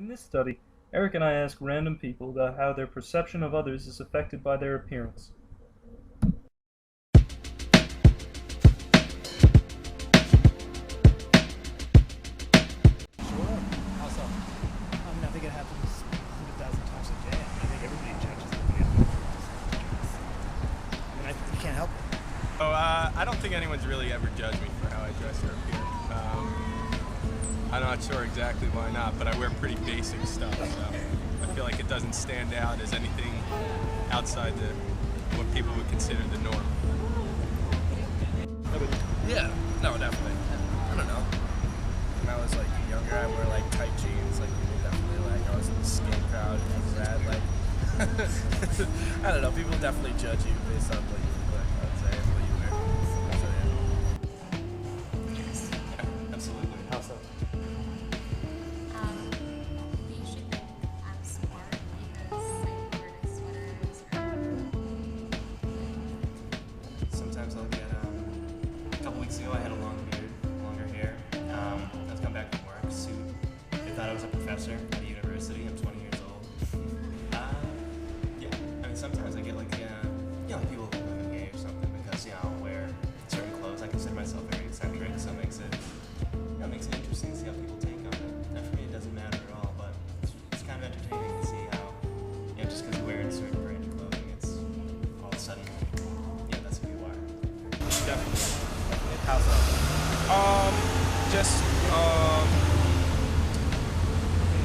In this study, Eric and I ask random people about how their perception of others is affected by their appearance. Sure. How so? I think it happens 100,000 times a day. I think everybody judges the you can't help it. Oh, I don't think anyone's really ever judged me for how I dress or appear. I'm not sure exactly why not, but I wear pretty basic stuff, so I feel like it doesn't stand out as anything outside what people would consider the norm. Yeah, no, definitely. I don't know. When I was like younger, I wore like tight jeans, like people definitely like I was in the skate crowd and that like I don't know, people definitely judge you based on what you look like, I would say, and what you wear. So Yeah, absolutely. How so? You should think I'm smart because I wear nice sweaters Sometimes I'll get, a couple weeks ago I had a long beard, longer hair. I was coming back from work, suit. They thought I was a professor at a university. I'm 20 years old. Yeah, I mean sometimes I get like, people look like gay or something because, I'll wear certain clothes. I consider myself very eccentric, so it makes it interesting to see how people take on it. And for me it doesn't matter at all, but it's kind of entertaining to see how, just because you're wearing a certain brand of clothing, it's all of a sudden, that's who you are. Definitely. how so?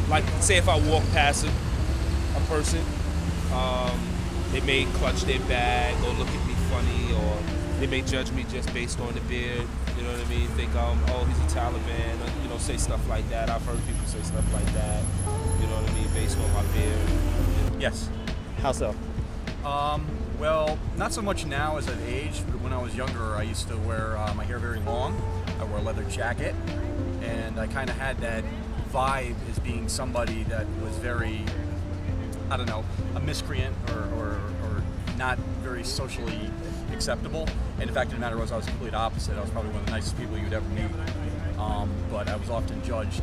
Like say if I walk past a person, they may clutch their bag or look at me funny, or they may judge me just based on the beard. You know what I mean? Think, oh, he's a Taliban, or, say stuff like that. I've heard people say stuff like that. You know what I mean? Based on my beard. Yes. How so? Well, not so much now as I've aged, but when I was younger, I used to wear my hair very long. I wore a leather jacket, and I kind of had that vibe as being somebody that was very, I don't know, a miscreant or not very socially acceptable. And in fact, the matter was, I was the complete opposite. I was probably one of the nicest people you'd ever meet, but I was often judged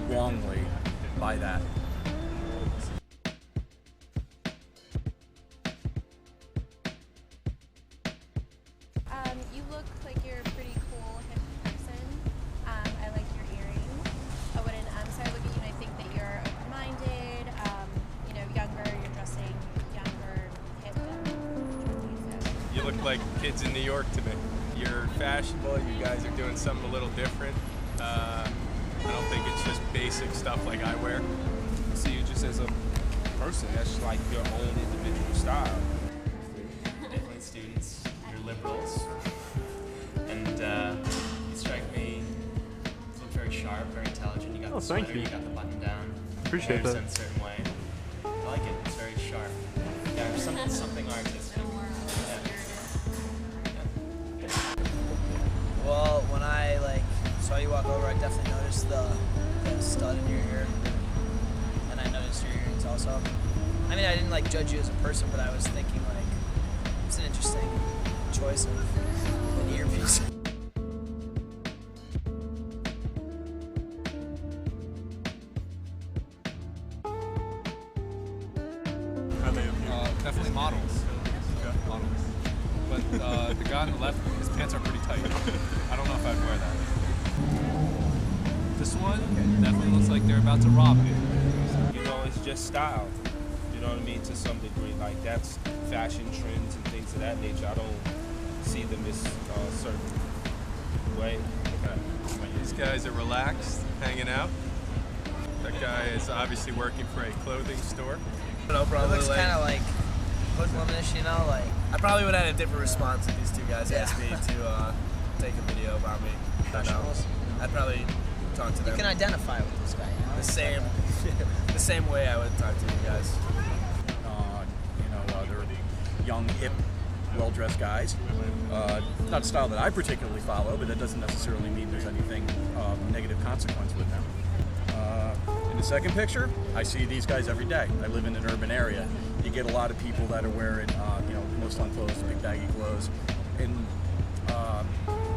wrongly by that. You look like you're a pretty cool, hip person. I like your earrings. I wouldn't so I look at you and I think that you're open-minded, younger, you're dressing younger, hip. You look like kids in New York to me. You're fashionable, you guys are doing something a little different. I don't think it's just basic stuff like I wear. See you just as a person. That's like your own individual style. You're definitely students, you're liberals, and you strike me as look very sharp, very intelligent. You got the thank sweater, you. you got the button down. Appreciate hair's that. in a certain way. I like it. It's very sharp. Yeah, there's something artistic. Well, when I saw you walk over, I definitely noticed the stud in your ear, and I noticed your earrings also. I mean, I didn't judge you as a person, but I was thinking it's an interesting choice of an earpiece. Definitely models. Models. But the guy on the left, his pants are pretty tight. I don't know if I'd wear that. This one definitely looks like they're about to rob me. It's just style. You know what I mean? To some degree, like that's fashion trends and things of that nature. I don't see them as a certain way. These guys are relaxed, hanging out. That guy is obviously working for a clothing store. It looks kind of like hoodlumish, I probably would have had a different response if these two guys asked me to take a video about me. Professionals. I'd probably talk to them. You can identify with this guy. the same way I would talk to you guys. They're young, hip, well-dressed guys. Not a style that I particularly follow, but that doesn't necessarily mean there's anything negative consequence with them. In the second picture, I see these guys every day. I live in an urban area. You get a lot of people that are wearing, no-slung clothes, big baggy clothes, and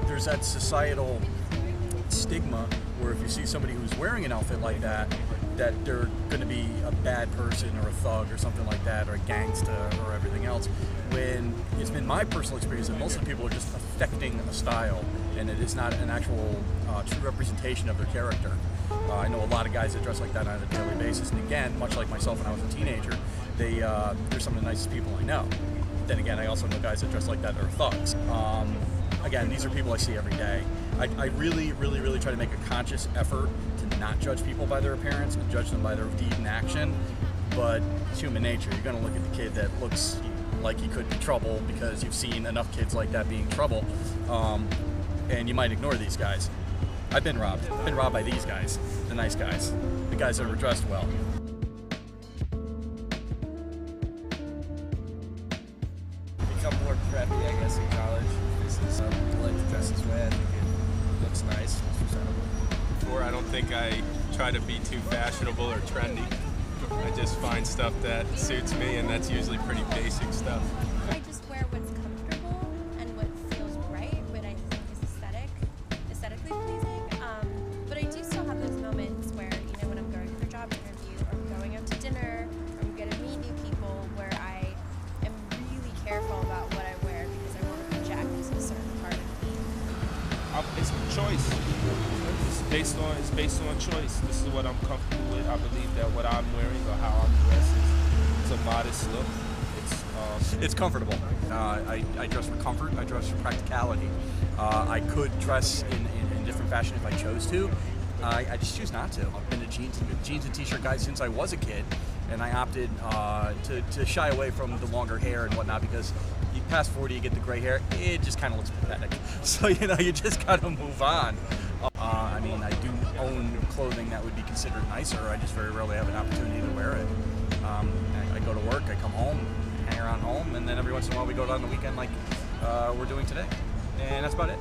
there's that societal stigma where if you see somebody who's wearing an outfit like that, that they're going to be a bad person or a thug or something like that, or a gangster or everything else, when it's been my personal experience that most of the people are just affecting a style, and it is not an actual true representation of their character. I know a lot of guys that dress like that on a daily basis, and again, much like myself when I was a teenager, they're some of the nicest people I know. Then again, I also know guys that dress like that that are thugs. Again, these are people I see every day. I really, really, really try to make a conscious effort to not judge people by their appearance and judge them by their deed and action, but it's human nature. You're going to look at the kid that looks like he could be trouble because you've seen enough kids like that being trouble, and you might ignore these guys. I've been robbed. I've been robbed by these guys, the nice guys, the guys that were dressed well. Become more preppy, I guess, in college. This is I like to dress this way. I think it looks nice. It's presentable. Before, I don't think I try to be too fashionable or trendy. I just find stuff that suits me, and that's usually pretty basic stuff. I just wear what's comfortable and what feels right, what I think is aesthetically pleasing. But I do still have those moments where, you know, when I'm going for a job interview or I'm going out to dinner or I'm going to meet new people, where I am really careful about what I wear because I want to project a certain part of me. It's a choice. It's based on choice. This is what I'm comfortable with. I believe that what I'm wearing or how I'm dressed is a modest look. It's comfortable. I dress for comfort. I dress for practicality. I could dress in different fashion if I chose to. I just choose not to. I've been a jeans and t-shirt guy since I was a kid, and I opted to shy away from the longer hair and whatnot because you pass 40, you get the gray hair, it just kind of looks pathetic. So, you know, you just gotta move on. I mean, I do own clothing that would be considered nicer. I just very rarely have an opportunity to wear it. I go to work, I come home, hang around home, and then every once in a while we go out on the weekend like we're doing today. And that's about it.